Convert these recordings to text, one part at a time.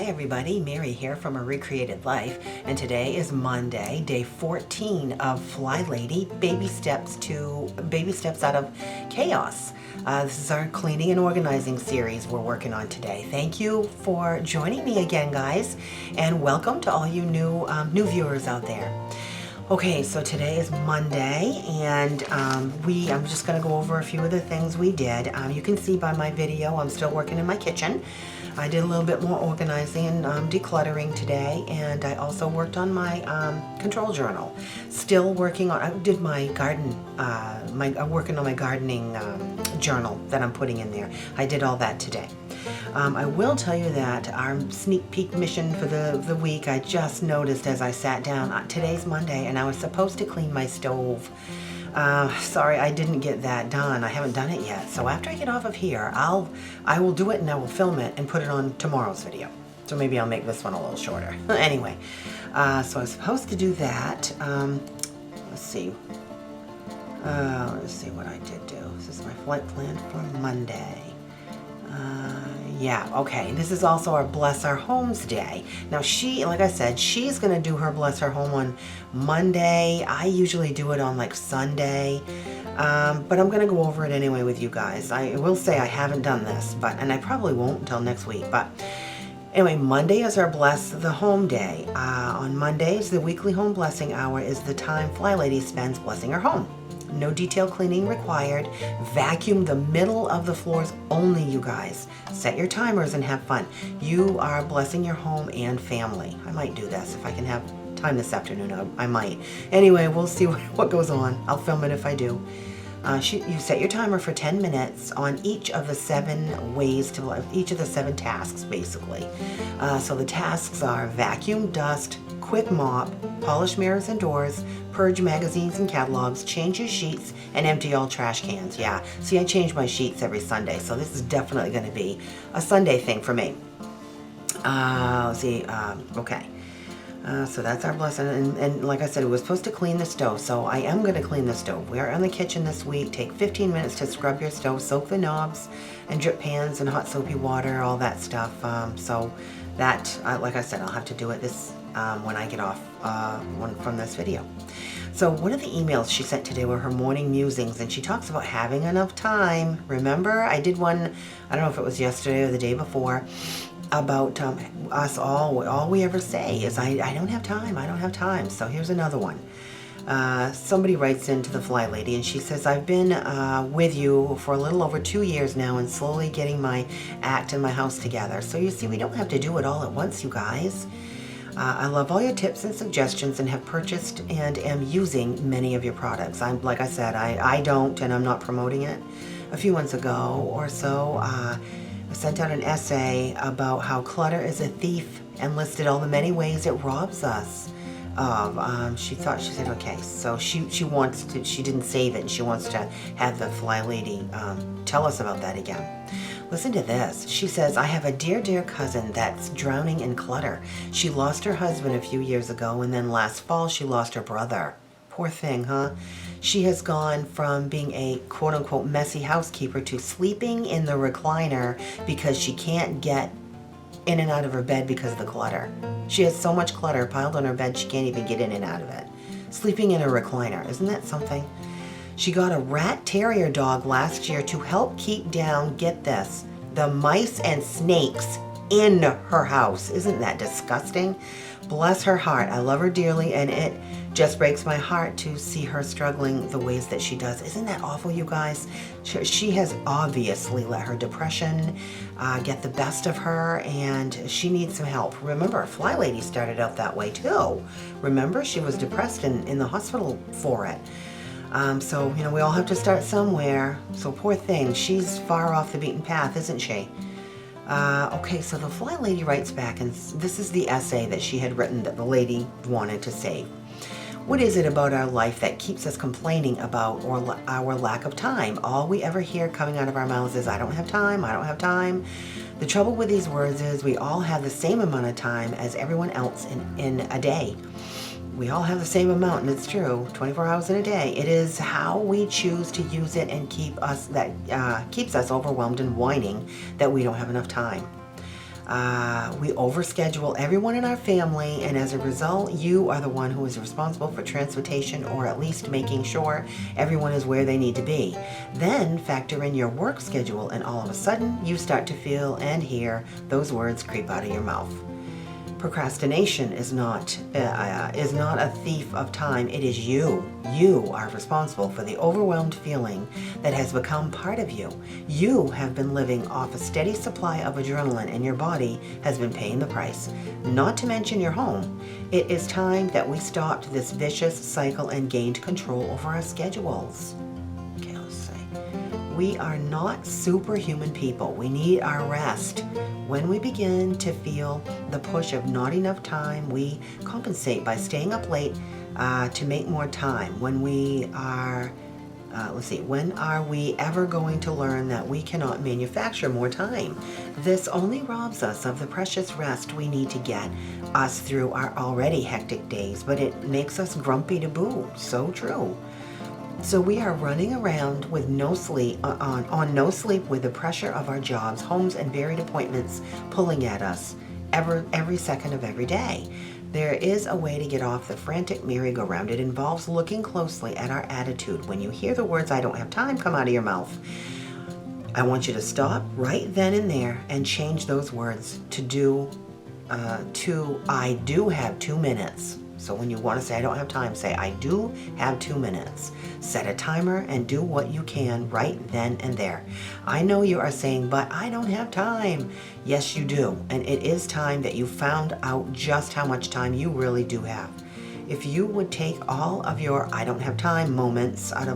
Hi everybody, Mary here from A Recreated Life, and today is Monday, day 14 of Flylady Baby Steps Out of Chaos. This is our cleaning and organizing series we're working on today. Thank you for joining me again, guys, and welcome to all you new viewers out there. Okay, so today is Monday, and I'm just going to go over a few of the things we did. You can see by my video, I'm still working in my kitchen. I did a little bit more organizing and decluttering today, and I also worked on my control journal. Still working on, I did my garden, working on my gardening journal that I'm putting in there. I did all that today. I will tell you that our sneak peek mission for the week, I just noticed as I sat down, today's Monday, and I was supposed to clean my stove. Sorry, I didn't get that done. I haven't done it yet. So after I get off of here, I will do it and I will film it and put it on tomorrow's video. So maybe I'll make this one a little shorter. Anyway, so I was supposed to do that. Let's see what I did do. This is my flight plan for Monday. Yeah, okay. This is also our Bless Our Homes Day. Now like I said, she's going to do her Bless Our Home on Monday. I usually do it on like Sunday. But I'm going to go over it anyway with you guys. I will say I haven't done this, and I probably won't until next week. But anyway, Monday is our Bless the Home Day. On Mondays, the weekly home blessing hour is the time Flylady spends blessing her home. No detail cleaning required. Vacuum the middle of the floors only, you guys. Set your timers and have fun. You are blessing your home and family. I might do this if I can have time this afternoon. I might. Anyway, we'll see what goes on. I'll film it if I do. You set your timer for 10 minutes on each of the 7 tasks, basically. So the tasks are vacuum, dust, quick mop, polish mirrors and doors, purge magazines and catalogs, change your sheets, and empty all trash cans. Yeah, see, I change my sheets every Sunday, so this is definitely going to be a Sunday thing for me. Okay. So that's our blessing, and like I said, it was supposed to clean the stove, so I am going to clean the stove. We are in the kitchen this week. Take 15 minutes to scrub your stove, soak the knobs, and drip pans in hot soapy water, all that stuff. So that, like I said, I'll have to do it when I get off from this video. So one of the emails she sent today were her morning musings, and she talks about having enough time. Remember, I did one, I don't know if it was yesterday or the day before, about us all we ever say is, I don't have time, I don't have time. So here's another one. Somebody writes into the Flylady, and she says, I've been with you for a little over 2 years now and slowly getting my act and my house together. So you see, we don't have to do it all at once, you guys. I love all your tips and suggestions and have purchased and am using many of your products. Like I said, I don't, and I'm not promoting it. A few months ago or so, I sent out an essay about how clutter is a thief and listed all the many ways it robs us of. She said, okay, so she didn't save it, and she wants to have the Flylady tell us about that again. Listen to this. She says, I have a dear cousin that's drowning in clutter. She lost her husband a few years ago, and then last fall she lost her brother. Poor thing, huh? She has gone from being a quote-unquote messy housekeeper to sleeping in the recliner because she can't get in and out of her bed because of the clutter. She has so much clutter piled on her bed she can't even get in and out of it. Sleeping in a recliner, isn't that something? She got a rat terrier dog last year to help keep down, get this, the mice and snakes in her house. Isn't that disgusting? Bless her heart. I love her dearly, and it just breaks my heart to see her struggling the ways that she does. Isn't that awful, you guys? She has obviously let her depression get the best of her, and she needs some help. Remember, Flylady started out that way too. Remember, she was depressed in the hospital for it. So, we all have to start somewhere. So poor thing, she's far off the beaten path, isn't she? Okay, so the Flylady writes back, and this is the essay that she had written that the lady wanted to save. What is it about our life that keeps us complaining about our lack of time? All we ever hear coming out of our mouths is, I don't have time, I don't have time. The trouble with these words is we all have the same amount of time as everyone else in a day. We all have the same amount, and it's true, 24 hours in a day. It is how we choose to use it and keeps us overwhelmed and whining that we don't have enough time. We overschedule everyone in our family, and as a result, you are the one who is responsible for transportation, or at least making sure everyone is where they need to be. Then factor in your work schedule, and all of a sudden, you start to feel and hear those words creep out of your mouth. Procrastination is not a thief of time. It is you. You are responsible for the overwhelmed feeling that has become part of you. You have been living off a steady supply of adrenaline, and your body has been paying the price. Not to mention your home. It is time that we stopped this vicious cycle and gained control over our schedules. Okay, let's see. We are not superhuman people. We need our rest. When we begin to feel the push of not enough time, we compensate by staying up late to make more time. When are we ever going to learn that we cannot manufacture more time? This only robs us of the precious rest we need to get us through our already hectic days, but it makes us grumpy to boot. So true. So we are running around with no sleep, on no sleep, with the pressure of our jobs, homes, and varied appointments pulling at us every second of every day. There is a way to get off the frantic merry-go-round. It involves looking closely at our attitude. When you hear the words "I don't have time" come out of your mouth, I want you to stop right then and there and change those words to "I do have 2 minutes." So when you want to say "I don't have time," say "I do have 2 minutes." Set a timer and do what you can right then and there. I know you are saying, "But I don't have time." Yes, you do. And it is time that you found out just how much time you really do have. If you would take all of your "I don't have time" moments out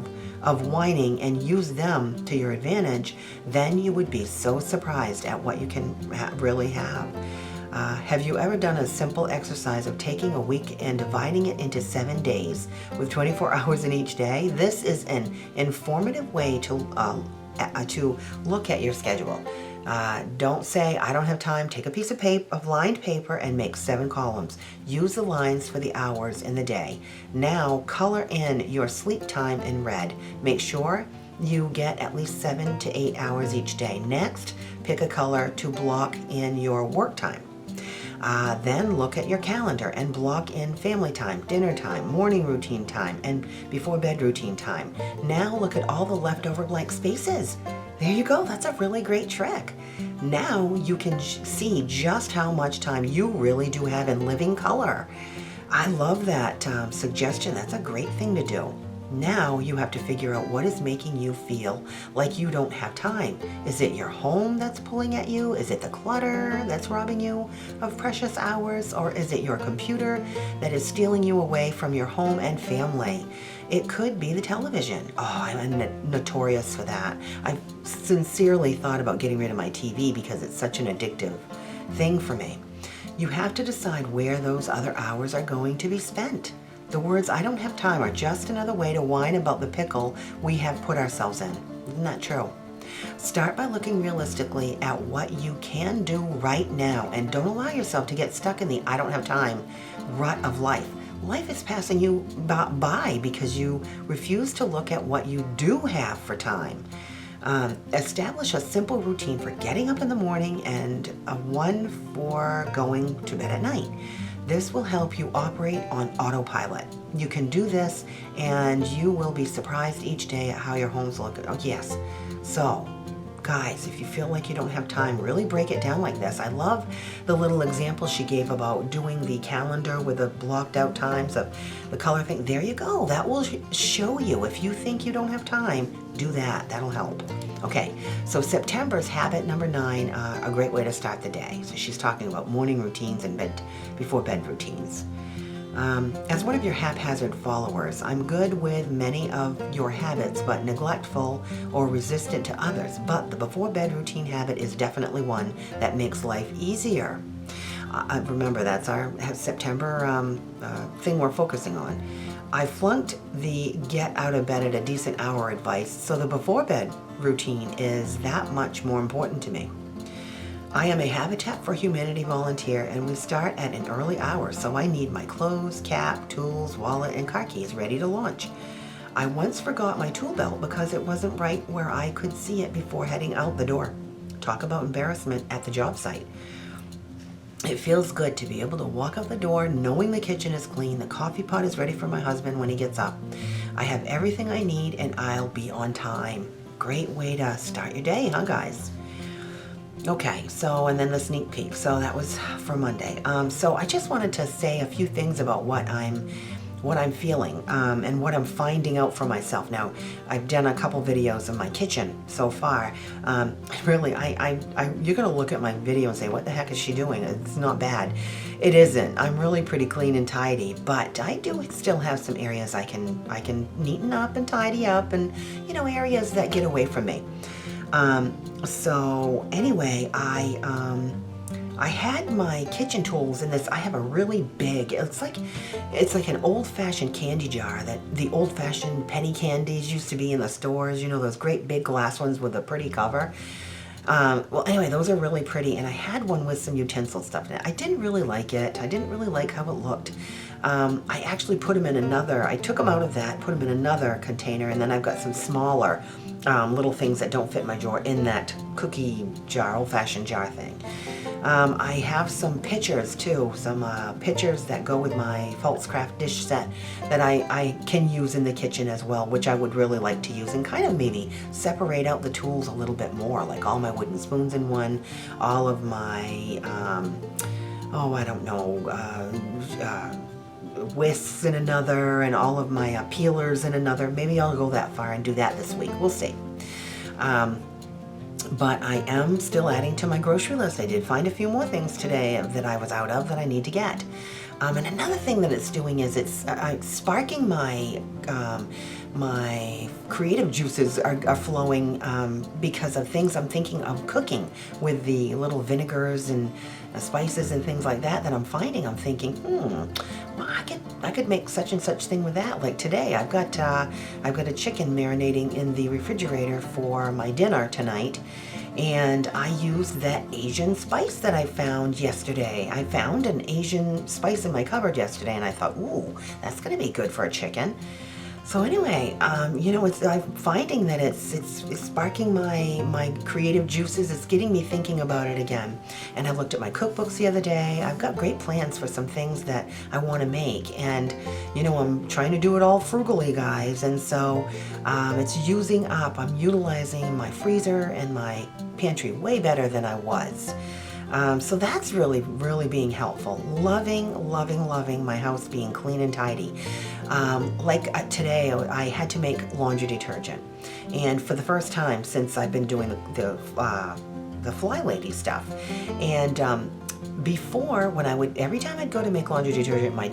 of whining and use them to your advantage, then you would be so surprised at what you can really have. Have you ever done a simple exercise of taking a week and dividing it into 7 days with 24 hours in each day? This is an informative way to look at your schedule. Don't say "I don't have time." Take a piece of lined paper and make 7 columns. Use the lines for the hours in the day. Now color in your sleep time in red. Make sure you get at least 7 to 8 hours each day. Next, pick a color to block in your work time. Then look at your calendar and block in family time, dinner time, morning routine time, and before bed routine time. Now look at all the leftover blank spaces. There you go. That's a really great trick. Now you can see just how much time you really do have in living color. I love that suggestion. That's a great thing to do. Now you have to figure out what is making you feel like you don't have time. Is it your home that's pulling at you? Is it the clutter that's robbing you of precious hours? Or is it your computer that is stealing you away from your home and family? It could be the television. Oh, I'm notorious for that. I've sincerely thought about getting rid of my TV because it's such an addictive thing for me. You have to decide where those other hours are going to be spent. The words "I don't have time" are just another way to whine about the pickle we have put ourselves in. Isn't that true? Start by looking realistically at what you can do right now, and don't allow yourself to get stuck in the "I don't have time" rut of life. Life is passing you by because you refuse to look at what you do have for time. Establish a simple routine for getting up in the morning and one for going to bed at night. This will help you operate on autopilot. You can do this and you will be surprised each day at how your home's looking. Oh, yes. So, guys, if you feel like you don't have time, really break it down like this. I love the little example she gave about doing the calendar with the blocked out times of the color thing. There you go. That will show you. If you think you don't have time, do that. That'll help. Okay, so September's habit number 9, a great way to start the day. So she's talking about morning routines and before bed routines. As one of your haphazard followers, I'm good with many of your habits, but neglectful or resistant to others. But the before bed routine habit is definitely one that makes life easier. Remember, that's our September thing we're focusing on. I flunked the get out of bed at a decent hour advice, so the before bed routine is that much more important to me. I am a Habitat for Humanity volunteer, and we start at an early hour, so I need my clothes, cap, tools, wallet, and car keys ready to launch. I once forgot my tool belt because it wasn't right where I could see it before heading out the door. Talk about embarrassment at the job site. It feels good to be able to walk out the door knowing the kitchen is clean, the coffee pot is ready for my husband when he gets up. I have everything I need and I'll be on time. Great way to start your day, huh guys? Okay, so, and then the sneak peek. So that was for Monday. So I just wanted to say a few things about what I'm feeling and what I'm finding out for myself. Now, I've done a couple videos of my kitchen so far. Really, you're gonna look at my video and say, what the heck is she doing? It's not bad. It isn't. I'm really pretty clean and tidy, but I do still have some areas I can neaten up and tidy up, and areas that get away from me. So anyway, I had my kitchen tools in this. I have a really big, it's like an old-fashioned candy jar that the old-fashioned penny candies used to be in the stores, those great big glass ones with a pretty cover. Well, anyway, those are really pretty, and I had one with some utensil stuff in it. I didn't really like it. I didn't really like how it looked. I actually put them in I took them out of that, put them in another container, and then I've got some smaller little things that don't fit my drawer in that cookie jar, old-fashioned jar thing. I have some pitchers too, some pitchers that go with my Faltzcraft dish set that I can use in the kitchen as well, which I would really like to use, and kind of maybe separate out the tools a little bit more, like all my wooden spoons in one, all of my, I don't know, whisks in another, and all of my peelers in another. Maybe I'll go that far and do that this week. We'll see. But I am still adding to my grocery list. I did find a few more things today that I was out of that I need to get. And another thing that it's doing is it's sparking my my creative juices are flowing because of things I'm thinking of cooking with the little vinegars and spices and things like that I'm finding. I'm thinking, well, I could make such and such thing with that. Like today, I've got a chicken marinating in the refrigerator for my dinner tonight, and I used that Asian spice that I found yesterday. I found an Asian spice in my cupboard yesterday, and I thought, ooh, that's gonna be good for a chicken. So anyway, I'm finding that it's sparking my creative juices. It's getting me thinking about it again. And I looked at my cookbooks the other day. I've got great plans for some things that I want to make. And, I'm trying to do it all frugally, guys. And so it's using up. I'm utilizing my freezer and my pantry way better than I was. So that's really, really being helpful. Loving, loving, loving my house being clean and tidy. Today, I had to make laundry detergent. And for the first time since I've been doing the Flylady stuff. And before, every time I'd go to make laundry detergent, my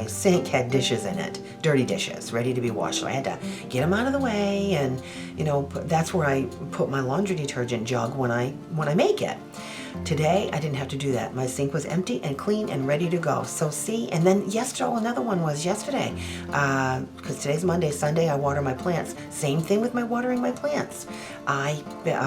sink had dishes in it, dirty dishes, ready to be washed. So I had to get them out of the way, and that's where I put my laundry detergent jug when I make it. Today, I didn't have to do that. My sink was empty and clean and ready to go. So see, and then another one was yesterday, because today's Monday. Sunday, I water my plants. Same thing with watering my plants. I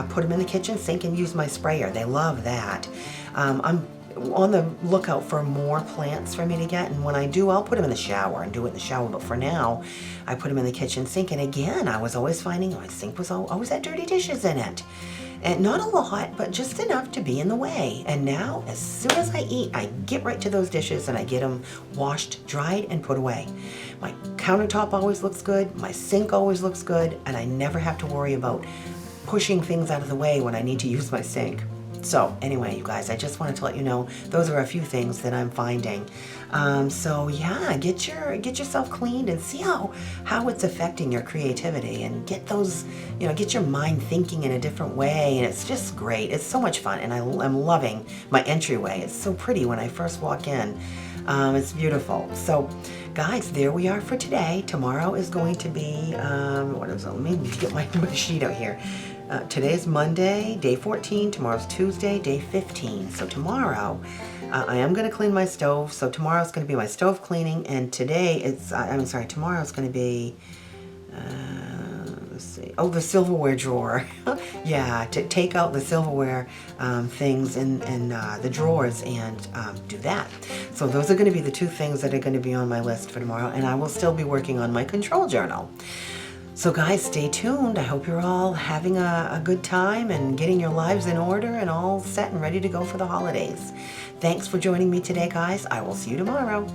put them in the kitchen sink and use my sprayer. They love that. I'm on the lookout for more plants for me to get, and when I do, I'll put them in the shower and do it in the shower. But for now, I put them in the kitchen sink, and again, I was always finding my sink was always had dirty dishes in it. And not a lot, but just enough to be in the way. And now, as soon as I eat, I get right to those dishes and I get them washed, dried, and put away. My countertop always looks good, my sink always looks good, and I never have to worry about pushing things out of the way when I need to use my sink. So anyway, you guys, I just wanted to let you know those are a few things that I'm finding. So yeah, get yourself cleaned and see how it's affecting your creativity, and get those, get your mind thinking in a different way. And it's just great. It's so much fun, and I'm loving my entryway. It's so pretty when I first walk in. It's beautiful. So guys, there we are for today. Tomorrow is going to be, let me get my sheet out here. Today's Monday, day 14. Tomorrow's Tuesday, day 15. So tomorrow, I am going to clean my stove. So tomorrow's going to be my stove cleaning, and tomorrow's going to be, let's see. Oh, the silverware drawer. Yeah, to take out the silverware things in the drawers and do that. So those are going to be the two things that are going to be on my list for tomorrow, and I will still be working on my control journal. So guys, stay tuned. I hope you're all having a good time and getting your lives in order and all set and ready to go for the holidays. Thanks for joining me today, guys. I will see you tomorrow.